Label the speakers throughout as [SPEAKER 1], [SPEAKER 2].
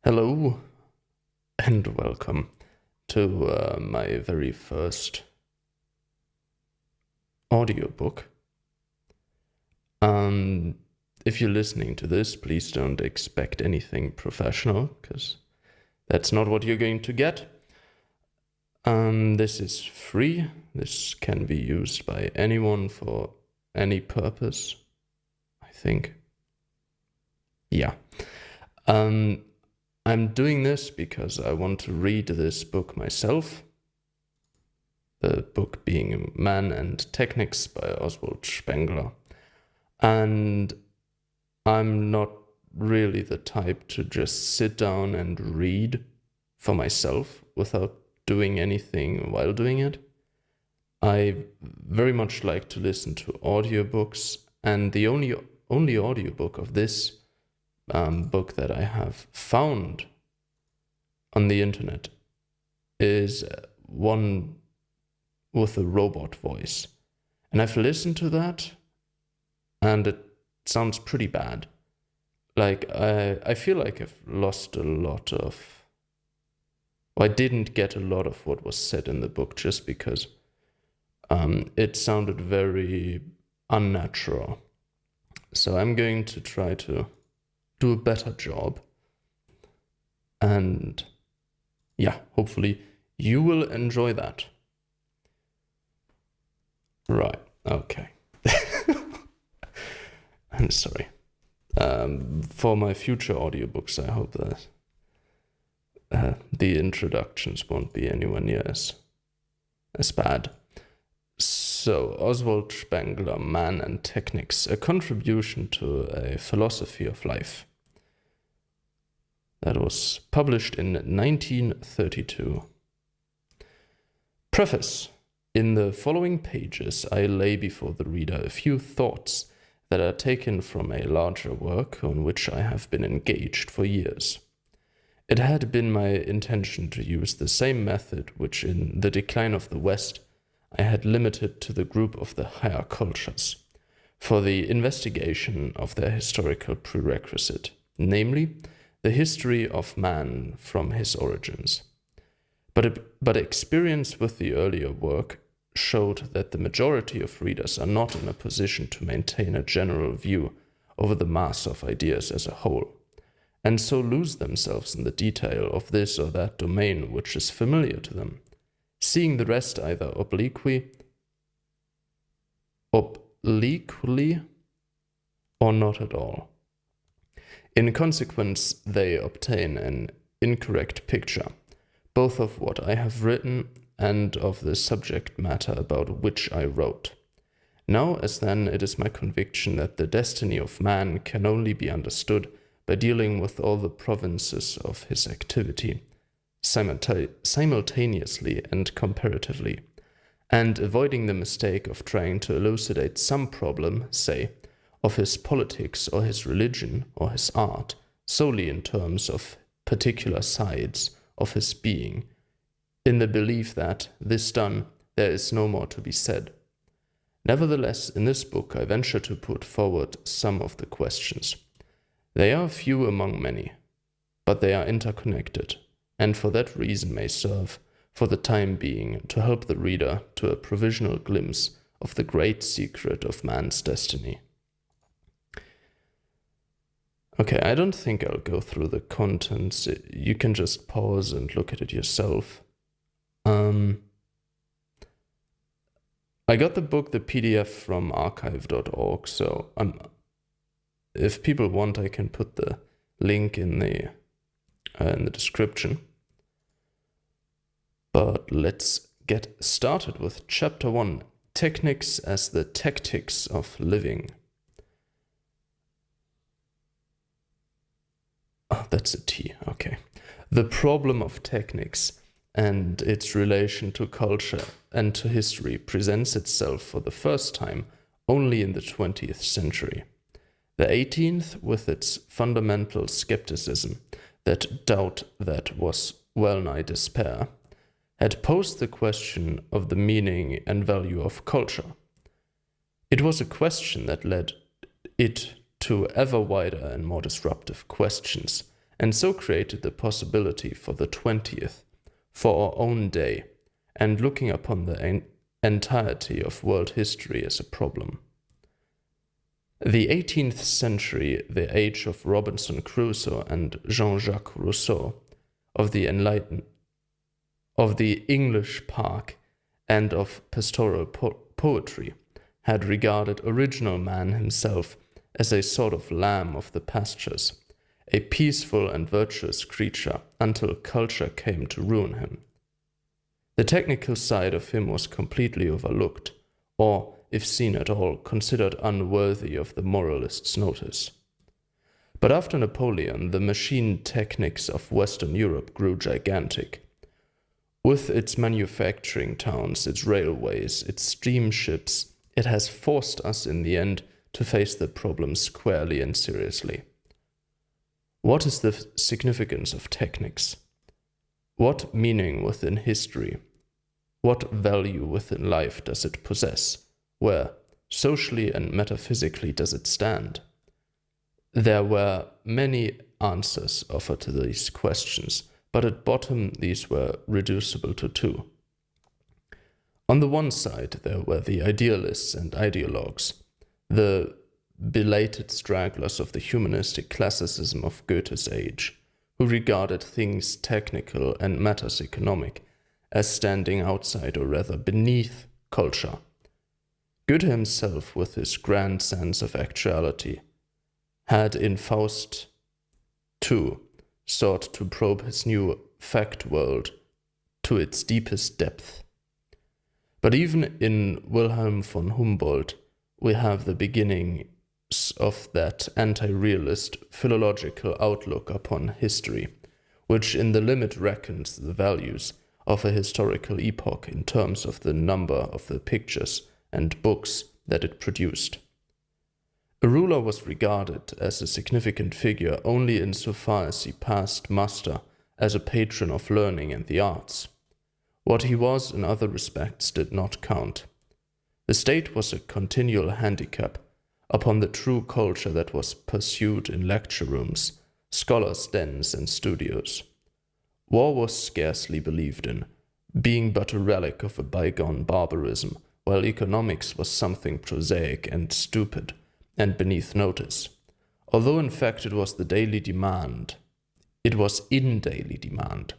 [SPEAKER 1] Hello and welcome to my very first audiobook. If you're listening to this, please don't expect anything professional, because that's not what you're going to get. This is free. This can be used by anyone for any purpose, I think. Yeah. I'm doing this because I want to read this book myself. The book being Man and Technics by Oswald Spengler. And I'm not really the type to just sit down and read for myself without doing anything while doing it. I very much like to listen to audiobooks, and the only audiobook of this book that I have found on the internet is one with a robot voice. And I've listened to that, and it sounds pretty bad. Like, I feel like I've lost a lot of... Well, I didn't get a lot of what was said in the book just because it sounded very unnatural. So I'm going to try to do a better job. And yeah, hopefully you will enjoy that. Right, okay. I'm sorry. For my future audiobooks, I hope that the introductions won't be anywhere near as bad. So, Oswald Spengler, Man and Technics, a contribution to a philosophy of life. That was published in 1932. Preface. In the following pages, I lay before the reader a few thoughts that are taken from a larger work on which I have been engaged for years. It had been my intention to use the same method which in The Decline of the West I had limited to the group of the higher cultures, for the investigation of their historical prerequisite, namely, the history of man from his origins. But experience with the earlier work showed that the majority of readers are not in a position to maintain a general view over the mass of ideas as a whole, and so lose themselves in the detail of this or that domain which is familiar to them, seeing the rest either obliquely or not at all. In consequence, they obtain an incorrect picture, both of what I have written and of the subject matter about which I wrote. Now as then, it is my conviction that the destiny of man can only be understood by dealing with all the provinces of his activity, simultaneously and comparatively, and avoiding the mistake of trying to elucidate some problem, say, of his politics or his religion or his art, solely in terms of particular sides of his being, in the belief that, this done, there is no more to be said. Nevertheless, in this book I venture to put forward some of the questions. They are few among many, but they are interconnected, and for that reason may serve, for the time being, to help the reader to a provisional glimpse of the great secret of man's destiny. Okay, I don't think I'll go through the contents. You can just pause and look at it yourself. I got the book, the PDF, from archive.org, so if people want, I can put the link in the description. But let's get started with Chapter 1, Technics as the Tactics of Living. Oh, that's a T, okay. The Problem of Technics and its relation to culture and to history presents itself for the first time only in the 20th century. The 18th, with its fundamental skepticism, that doubt that was well-nigh despair, had posed the question of the meaning and value of culture. It was a question that led it to ever wider and more disruptive questions, and so created the possibility for the 20th, for our own day, and looking upon the entirety of world history as a problem. The 18th century, the age of Robinson Crusoe and Jean-Jacques Rousseau, of the English park, and of pastoral poetry, had regarded original man himself as a sort of lamb of the pastures, a peaceful and virtuous creature, until culture came to ruin him. The technical side of him was completely overlooked, or, if seen at all, considered unworthy of the moralist's notice. But after Napoleon, the machine technics of Western Europe grew gigantic. With its manufacturing towns, its railways, its steamships, it has forced us in the end to face the problem squarely and seriously. What is the significance of technics? What meaning within history? What value within life does it possess? Where, socially and metaphysically, does it stand? There were many answers offered to these questions, but at bottom these were reducible to two. On the one side, there were the idealists and ideologues, the belated stragglers of the humanistic classicism of Goethe's age, who regarded things technical and matters economic as standing outside or rather beneath culture. Goethe himself, with his grand sense of actuality, had in Faust II sought to probe his new fact world to its deepest depth. But even in Wilhelm von Humboldt, we have the beginnings of that anti-realist philological outlook upon history, which in the limit reckons the values of a historical epoch in terms of the number of the pictures and books that it produced. A ruler was regarded as a significant figure only insofar as he passed muster as a patron of learning and the arts. What he was in other respects did not count. The state was a continual handicap upon the true culture that was pursued in lecture rooms, scholars' dens, and studios. War was scarcely believed in, being but a relic of a bygone barbarism, while economics was something prosaic and stupid and beneath notice, although in fact it was in daily demand.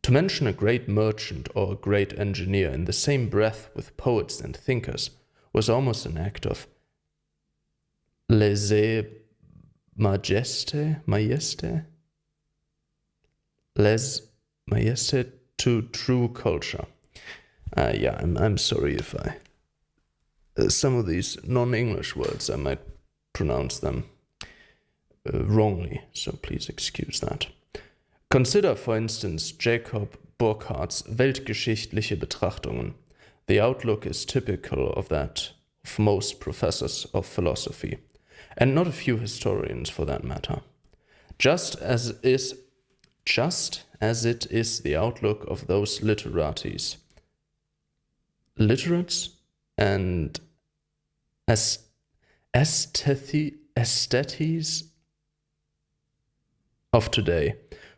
[SPEAKER 1] To mention a great merchant or a great engineer in the same breath with poets and thinkers was almost an act of lèse-majesté to true culture. I'm sorry if some of these non-English words I might pronounce them wrongly, so please excuse that. Consider, for instance, Jacob Burckhardt's weltgeschichtliche Betrachtungen. The outlook is typical of that of most professors of philosophy, and not a few historians for that matter. Just as it is the outlook of those literates and aesthetes of today,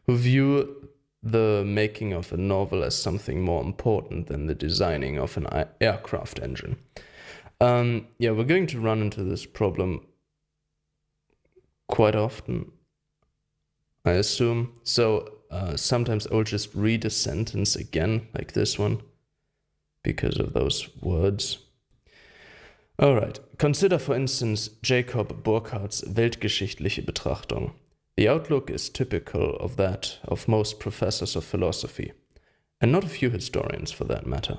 [SPEAKER 1] who view the making of a novel as something more important than the designing of an aircraft engine. We're going to run into this problem quite often, I assume. So sometimes I'll just read a sentence again, like this one, because of those words. All right. Consider, for instance, Jacob Burckhardt's weltgeschichtliche Betrachtung. The outlook is typical of that of most professors of philosophy, and not a few historians for that matter,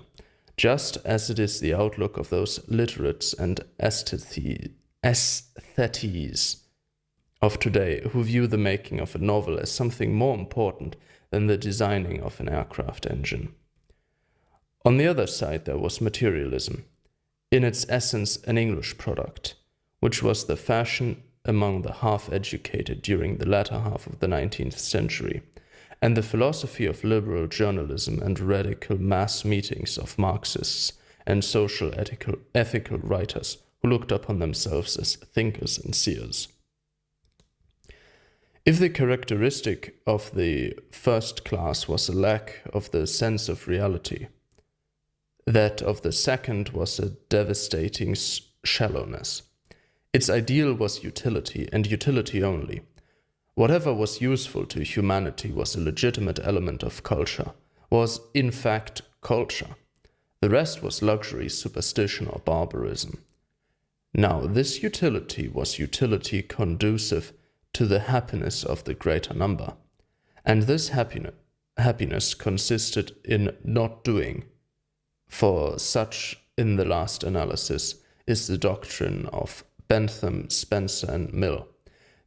[SPEAKER 1] just as it is the outlook of those literates and aesthetes of today who view the making of a novel as something more important than the designing of an aircraft engine. On the other side, there was materialism, in its essence an English product, which was the fashion among the half-educated during the latter half of the 19th century, and the philosophy of liberal journalism and radical mass meetings of Marxists and social ethical writers who looked upon themselves as thinkers and seers. If the characteristic of the first class was a lack of the sense of reality, that of the second was a devastating shallowness. Its ideal was utility, and utility only. Whatever was useful to humanity was a legitimate element of culture, was in fact culture. The rest was luxury, superstition, or barbarism. Now, this utility was utility conducive to the happiness of the greater number, and this happiness consisted in not doing, for such, in the last analysis, is the doctrine of Bentham, Spencer, and Mill.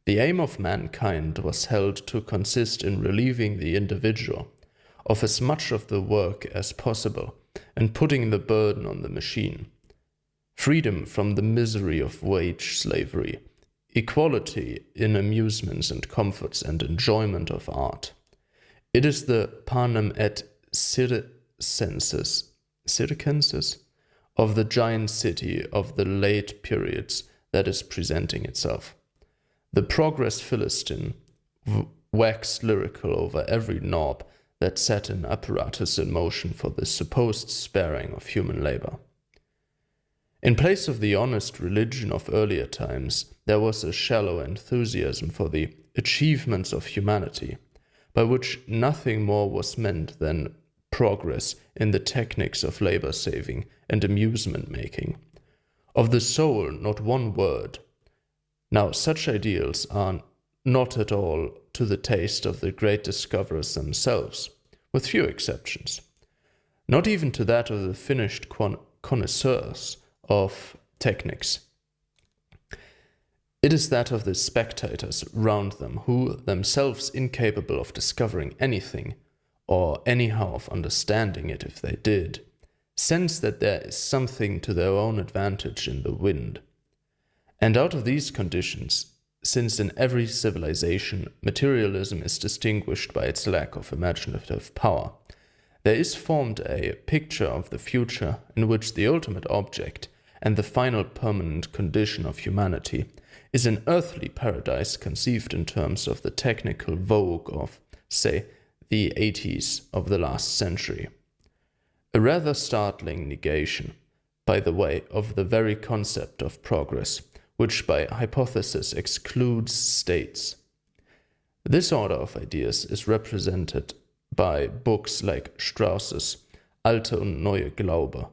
[SPEAKER 1] The aim of mankind was held to consist in relieving the individual of as much of the work as possible and putting the burden on the machine. Freedom from the misery of wage slavery, equality in amusements and comforts, and enjoyment of art. It is the panem et circenses of the giant city of the late periods that is presenting itself. The progress Philistine waxed lyrical over every knob that set an apparatus in motion for the supposed sparing of human labor. In place of the honest religion of earlier times, there was a shallow enthusiasm for the achievements of humanity, by which nothing more was meant than progress in the techniques of labor saving and amusement making. Of the soul, not one word. Now, such ideals are not at all to the taste of the great discoverers themselves, with few exceptions. Not even to that of the finished connoisseurs of techniques. It is that of the spectators round them, who, themselves incapable of discovering anything, or anyhow of understanding it if they did, sense that there is something to their own advantage in the wind. And out of these conditions, since in every civilization materialism is distinguished by its lack of imaginative power, there is formed a picture of the future in which the ultimate object and the final permanent condition of humanity is an earthly paradise conceived in terms of the technical vogue of, say, the 80s of the last century. A rather startling negation, by the way, of the very concept of progress, which by hypothesis excludes states. This order of ideas is represented by books like Strauss's Alte und Neue Glaube,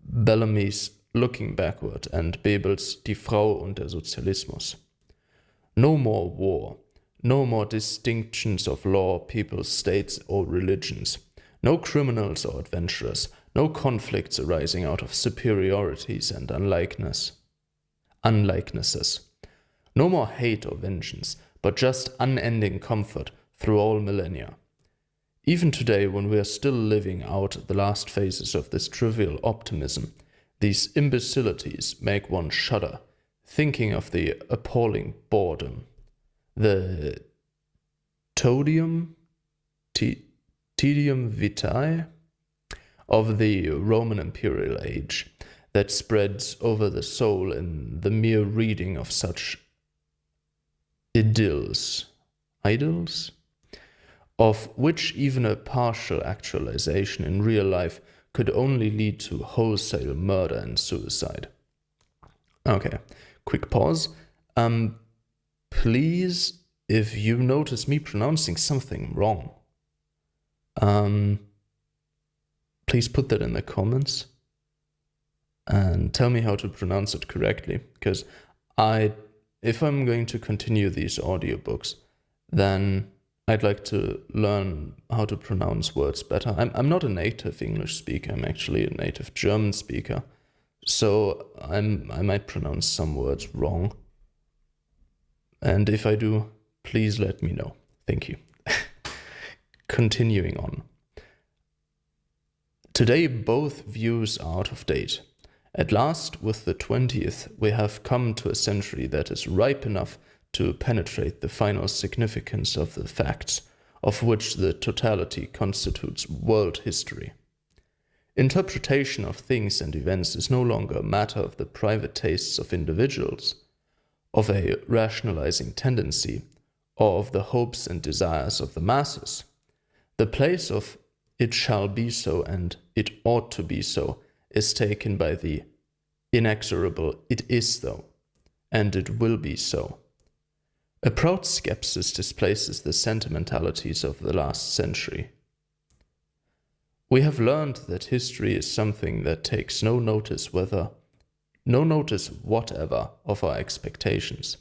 [SPEAKER 1] Bellamy's Looking Backward, and Bebel's Die Frau und der Sozialismus. No more war, no more distinctions of law, people, states, or religions, no criminals or adventurers, no conflicts arising out of superiorities and unlikenesses. No more hate or vengeance, but just unending comfort through all millennia. Even today, when we are still living out the last phases of this trivial optimism, these imbecilities make one shudder, thinking of the appalling boredom, the tedium vitae of the Roman imperial age, that spreads over the soul in the mere reading of such idyls, of which even a partial actualization in real life could only lead to wholesale murder and suicide. Okay, quick pause. Please, if you notice me pronouncing something wrong, please put that in the comments and tell me how to pronounce it correctly, because if I'm going to continue these audiobooks, then I'd like to learn how to pronounce words better. I'm not a native English speaker, I'm actually a native German speaker, so I might pronounce some words wrong. And if I do, please let me know. Thank you. Continuing on. Today both views are out of date. At last, with the 20th, we have come to a century that is ripe enough to penetrate the final significance of the facts, of which the totality constitutes world history. Interpretation of things and events is no longer a matter of the private tastes of individuals, of a rationalizing tendency, or of the hopes and desires of the masses. The place of "it shall be so" and "it ought to be so" is taken by the inexorable "it is so" and "it will be so." A proud skepsis displaces the sentimentalities of the last century. We have learned that history is something that takes no notice whatever of our expectations.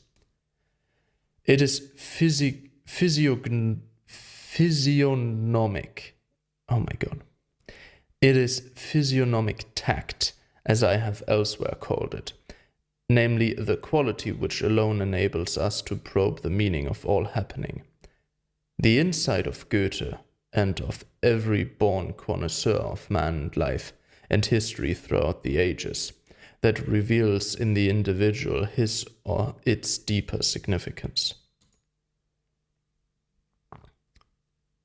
[SPEAKER 1] It is physiognomic. Oh my God. It is physiognomic tact, as I have elsewhere called it, namely the quality which alone enables us to probe the meaning of all happening. The insight of Goethe and of every born connoisseur of man and life and history throughout the ages, that reveals in the individual his or its deeper significance.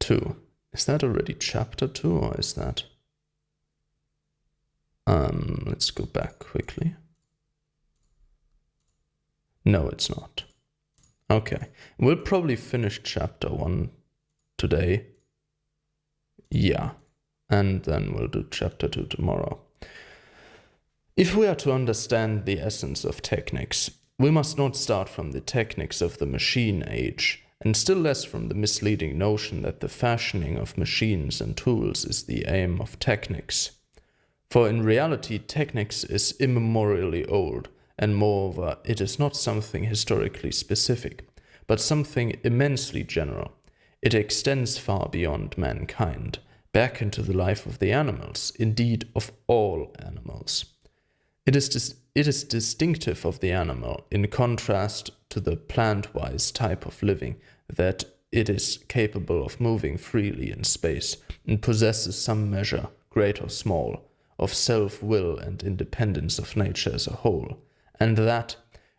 [SPEAKER 1] 2. Is that already chapter 2 or is that? Let's go back quickly. No, it's not. Okay, we'll probably finish chapter 1 today. Yeah, and then we'll do chapter 2 tomorrow. If we are to understand the essence of technics, we must not start from the techniques of the machine age, and still less from the misleading notion that the fashioning of machines and tools is the aim of technics. For in reality, technics is immemorially old, and moreover, it is not something historically specific, but something immensely general. It extends far beyond mankind, back into the life of the animals, indeed of all animals. It is distinctive of the animal, in contrast to the plant-wise type of living, that it is capable of moving freely in space and possesses some measure, great or small, of self-will and independence of nature as a whole, and that,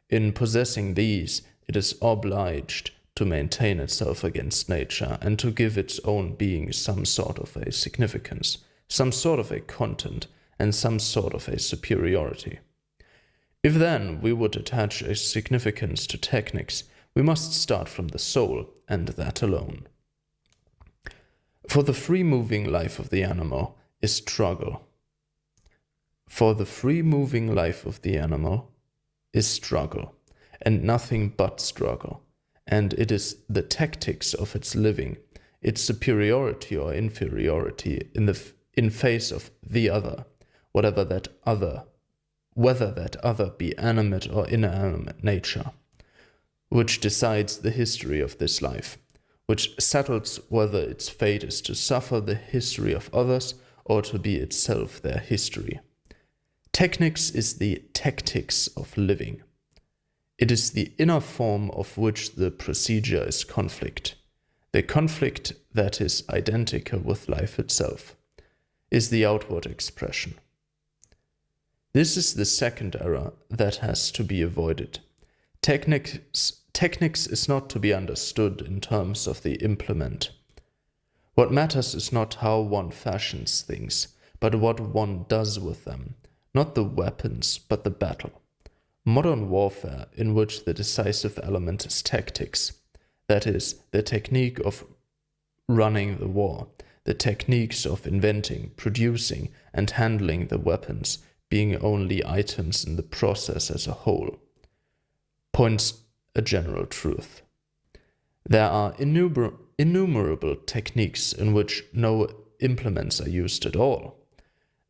[SPEAKER 1] in possessing these, it is obliged to maintain itself against nature and to give its own being some sort of a significance, some sort of a content, and some sort of a superiority. If then we would attach a significance to technics, we must start from the soul, and that alone. For the free-moving life of the animal is struggle. For the free-moving life of the animal is struggle, and nothing but struggle, and it is the tactics of its living, its superiority or inferiority in face of the other, whether that other be animate or inanimate nature, which decides the history of this life, which settles whether its fate is to suffer the history of others or to be itself their history. Technics is the tactics of living. It is the inner form of which the procedure is conflict. The conflict that is identical with life itself is the outward expression. This is the second error that has to be avoided. Technics is not to be understood in terms of the implement. What matters is not how one fashions things, but what one does with them, not the weapons, but the battle. Modern warfare, in which the decisive element is tactics, that is, the technique of running the war, the techniques of inventing, producing, and handling the weapons, being only items in the process as a whole, points a general truth. There are innumerable techniques in which no implements are used at all.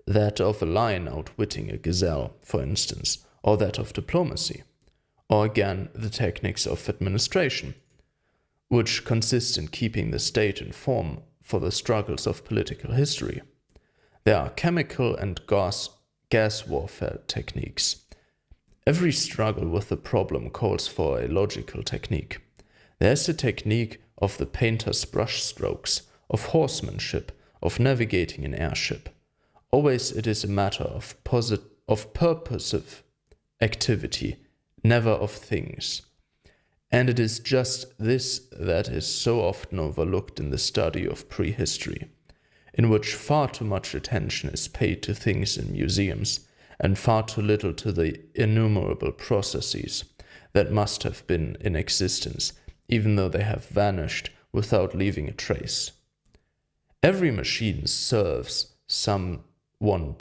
[SPEAKER 1] That of a lion outwitting a gazelle, for instance, or that of diplomacy, or again the techniques of administration, which consist in keeping the state in form for the struggles of political history. There are chemical and gas warfare techniques. Every struggle with the problem calls for a logical technique. There is the technique of the painter's brush strokes, of horsemanship, of navigating an airship. Always it is a matter of purposive activity, never of things. And it is just this that is so often overlooked in the study of prehistory, in which far too much attention is paid to things in museums, and far too little to the innumerable processes that must have been in existence, even though they have vanished without leaving a trace. Every machine serves some one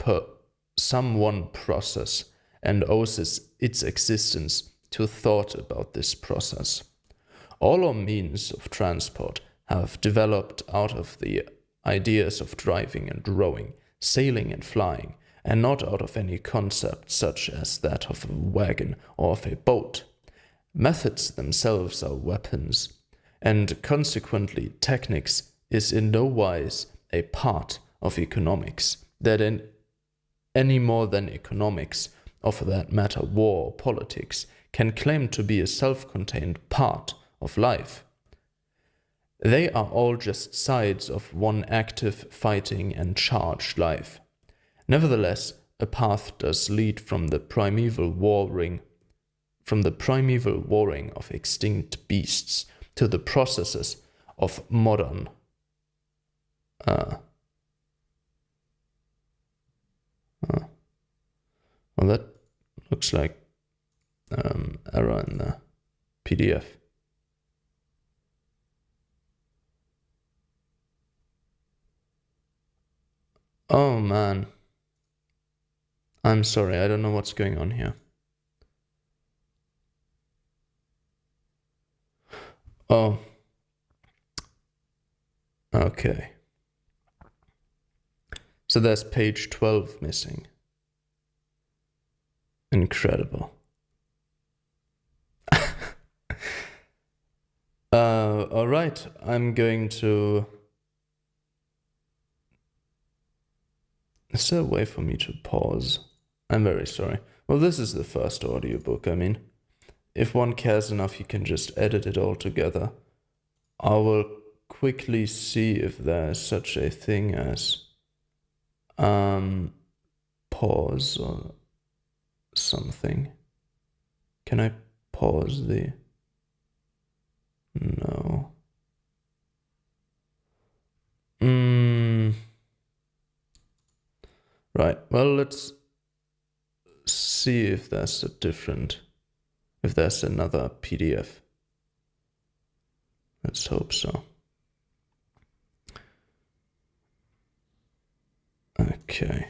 [SPEAKER 1] process and owes its existence to thought about this process. All our means of transport have developed out of the ideas of driving and rowing, sailing and flying, and not out of any concept such as that of a wagon or of a boat. Methods themselves are weapons, and consequently technics is in no wise a part of economics, any more than economics, or for that matter war or politics, can claim to be a self-contained part of life. They are all just sides of one active, fighting, and charged life. Nevertheless, a path does lead from the primeval warring of extinct beasts to the processes of modern well, that looks like error in the PDF. Oh man, I'm sorry, I don't know what's going on here. Oh, okay. So there's page 12 missing. Incredible. All right, I'm going to... Is there a way for me to pause? I'm very sorry. Well, this is the first audiobook, I mean. If one cares enough, you can just edit it all together. I will quickly see if there is such a thing as pause or something. Can I pause the... No. Right, well, let's see if there's if there's another PDF. Let's hope so. Okay.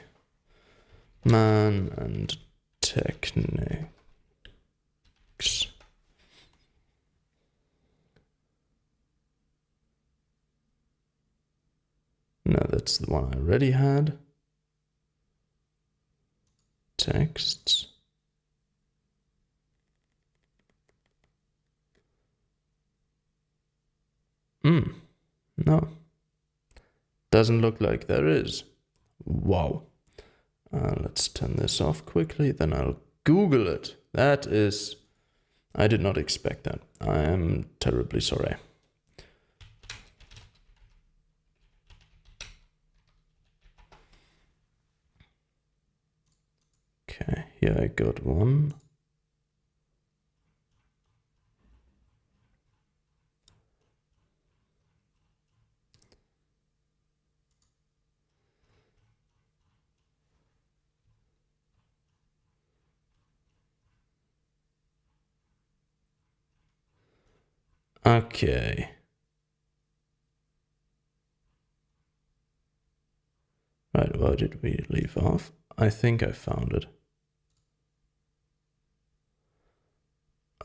[SPEAKER 1] Man and Technics. No, that's the one I already had. Texts. No. Doesn't look like there is. Wow. Let's turn this off quickly, then I'll Google it. That is... I did not expect that. I am terribly sorry. Okay, here I got one. Okay. Right, where did we leave off? I think I found it.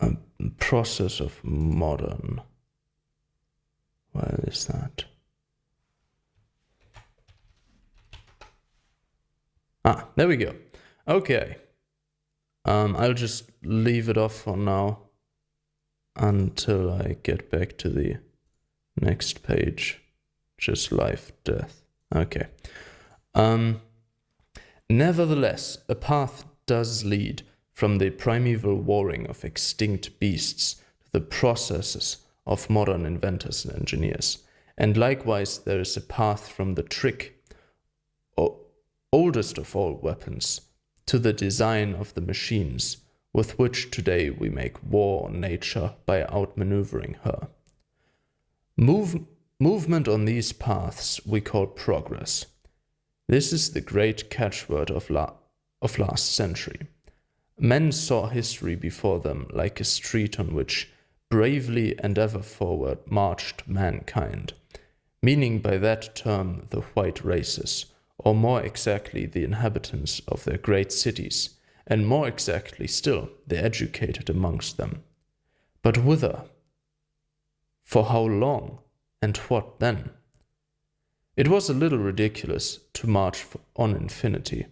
[SPEAKER 1] A process of modern. Where is that? Ah, there we go. Okay. I'll just leave it off for now until I get back to the next page. Just life, death. Okay. Nevertheless, a path does lead from the primeval warring of extinct beasts to the processes of modern inventors and engineers. And likewise, there is a path from the trick, oldest of all weapons, to the design of the machines with which today we make war on nature by outmaneuvering her. Movement on these paths we call progress. This is the great catchword of last century. Men saw history before them like a street on which bravely and ever forward marched mankind, meaning by that term the white races, or more exactly the inhabitants of their great cities, and more exactly still the educated amongst them. But whither? For how long? And what then? It was a little ridiculous to march on infinity,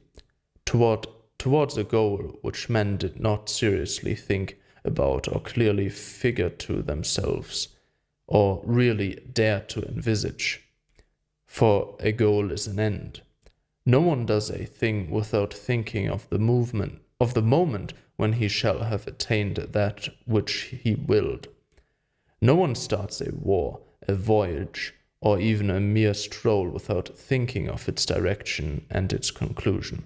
[SPEAKER 1] towards a goal which men did not seriously think about or clearly figure to themselves, or really dare to envisage. For a goal is an end. No one does a thing without thinking of the moment when he shall have attained that which he willed. No one starts a war, a voyage, or even a mere stroll without thinking of its direction and its conclusion.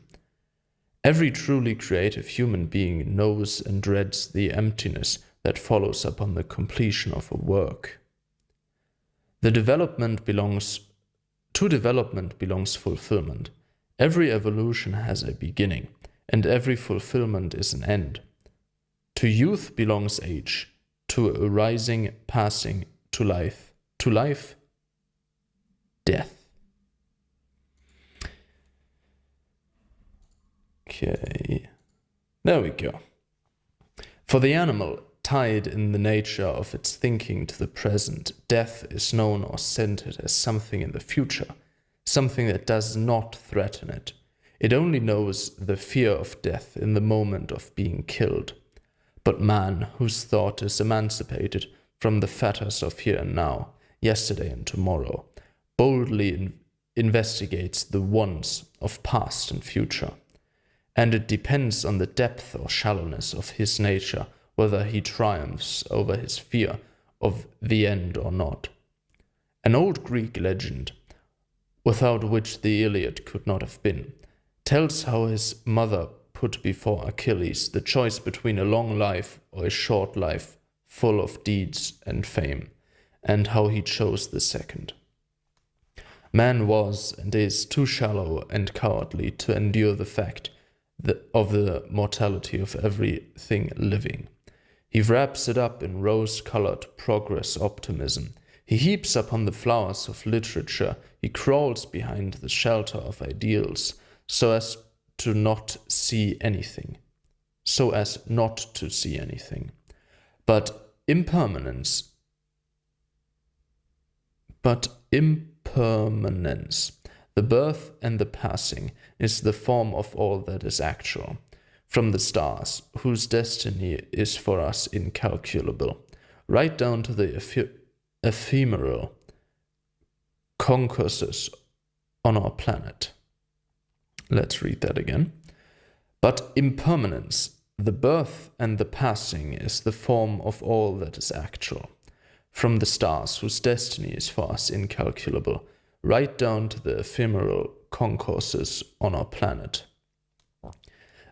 [SPEAKER 1] Every truly creative human being knows and dreads the emptiness that follows upon the completion of a work. To development belongs fulfillment. Every evolution has a beginning, and every fulfillment is an end. To youth belongs age, to arising, passing, to life, death. Okay, there we go. For the animal, tied in the nature of its thinking to the present, death is known or scented as something in the future, something that does not threaten it. It only knows the fear of death in the moment of being killed. But man, whose thought is emancipated from the fetters of here and now, yesterday and tomorrow, boldly investigates the wants of past and future. And it depends on the depth or shallowness of his nature whether he triumphs over his fear of the end or not. An old Greek legend, without which the Iliad could not have been, tells how his mother put before Achilles the choice between a long life or a short life full of deeds and fame, and how he chose the second. Man was and is too shallow and cowardly to endure the fact of the mortality of everything living. He wraps it up in rose-colored progress optimism. He heaps upon the flowers of literature. He crawls behind the shelter of ideals so as not to see anything. But impermanence, the birth and the passing, is the form of all that is actual. From the stars, whose destiny is for us incalculable, right down to the ephemeral concurses on our planet. Let's read that again. But impermanence, the birth and the passing, is the form of all that is actual. From the stars, whose destiny is for us incalculable, right down to the ephemeral concourses on our planet.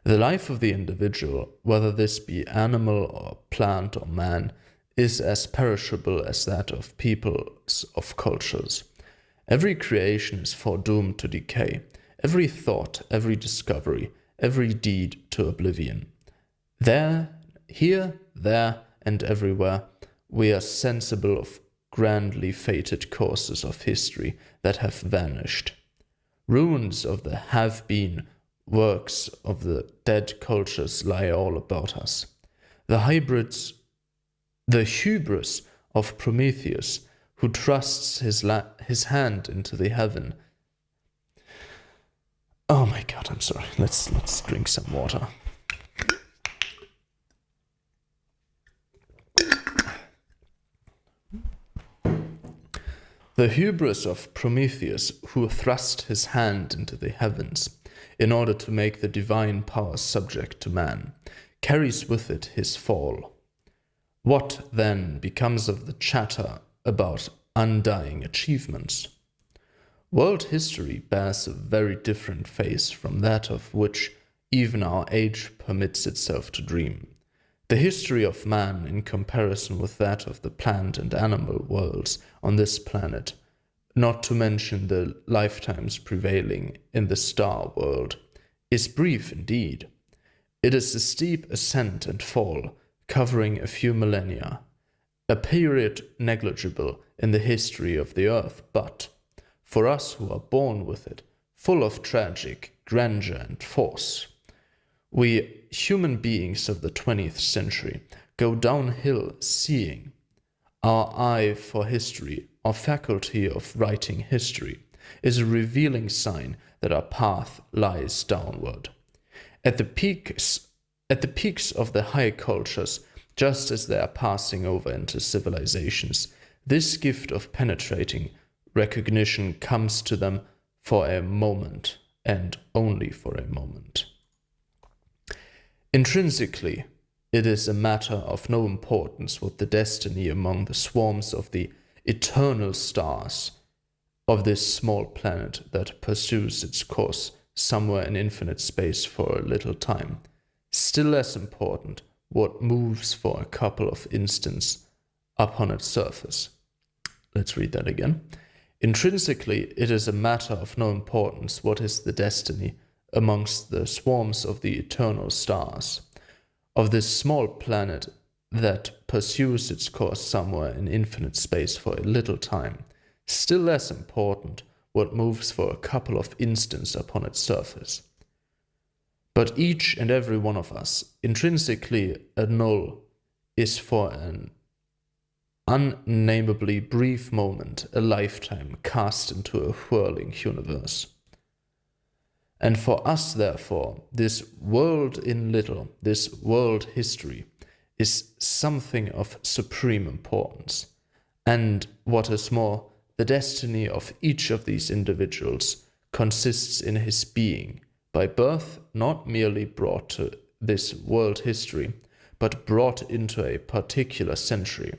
[SPEAKER 1] The life of the individual, whether this be animal or plant or man, is as perishable as that of peoples of cultures. Every creation is foredoomed to decay, every thought, every discovery, every deed to oblivion. There, here, there, and everywhere, we are sensible of grandly fated courses of history that have vanished. Ruins of the have-been works of the dead cultures lie all about us. The hubris of Prometheus, who trusts his hand into the heaven. Oh my God, I'm sorry. Let's drink some water. The hubris of Prometheus, who thrust his hand into the heavens in order to make the divine power subject to man, carries with it his fall. What, then, becomes of the chatter about undying achievements? World history bears a very different face from that of which even our age permits itself to dream. The history of man, in comparison with that of the plant and animal worlds on this planet, not to mention the lifetimes prevailing in the star world, is brief indeed. It is a steep ascent and fall, covering a few millennia, a period negligible in the history of the earth, but for us who are born with it, full of tragic grandeur and force, we human beings of the 20th century go downhill seeing. Our eye for history, our faculty of writing history, is a revealing sign that our path lies downward. At the peaks of the high cultures, just as they are passing over into civilizations, this gift of penetrating recognition comes to them for a moment, and only for a moment. Intrinsically, it is a matter of no importance what the destiny among the swarms of the eternal stars of this small planet that pursues its course somewhere in infinite space for a little time. Still less important what moves for a couple of instants upon its surface. Let's read that again. Intrinsically, it is a matter of no importance what is the destiny amongst the swarms of the eternal stars of this small planet that pursues its course somewhere in infinite space for a little time. Still less important what moves for a couple of instants upon its surface. But each and every one of us, intrinsically a null, is for an unnamably brief moment, a lifetime cast into a whirling universe. And for us, therefore, this world in little, this world history, is something of supreme importance. And what is more, the destiny of each of these individuals consists in his being, by birth not merely brought to this world history, but brought into a particular century,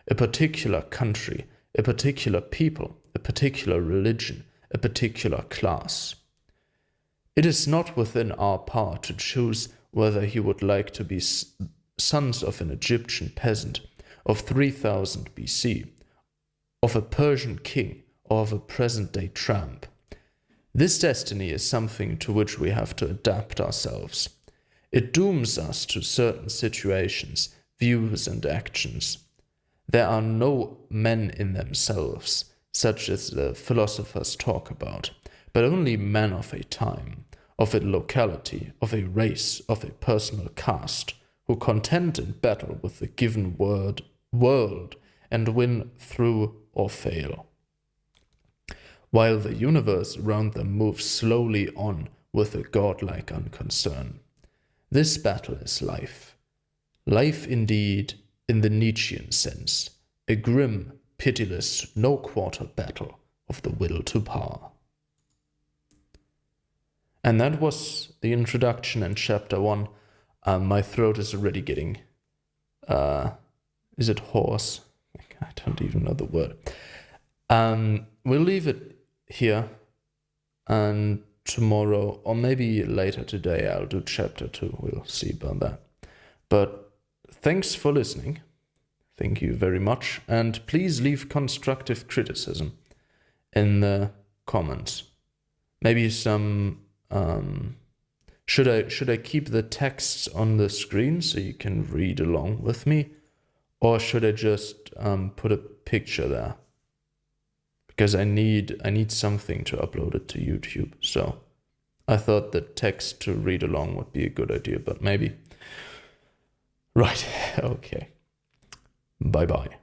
[SPEAKER 1] a particular country, a particular people, a particular religion, a particular class. It is not within our power to choose whether he would like to be sons of an Egyptian peasant of 3000 BC, of a Persian king, or of a present-day tramp. This destiny is something to which we have to adapt ourselves. It dooms us to certain situations, views, and actions. There are no men in themselves, such as the philosophers talk about, but only men of a time, of a locality, of a race, of a personal caste, who contend in battle with the given world and win through or fail, while the universe around them moves slowly on with a godlike unconcern. This battle is life. Life indeed, in the Nietzschean sense, a grim, pitiless, no-quarter battle of the will to power. And that was the introduction and chapter 1. My throat is already getting, is it hoarse? I don't even know the word. We'll leave it here, and tomorrow, or maybe later today, I'll do chapter 2. We'll see about that. But thanks for listening. Thank you very much. And please leave constructive criticism in the comments. Maybe some... should I keep the texts on the screen so you can read along with me? Or should I just put a picture there? Because I need something to upload it to YouTube. So I thought the text to read along would be a good idea, but maybe. Right, okay. Bye-bye.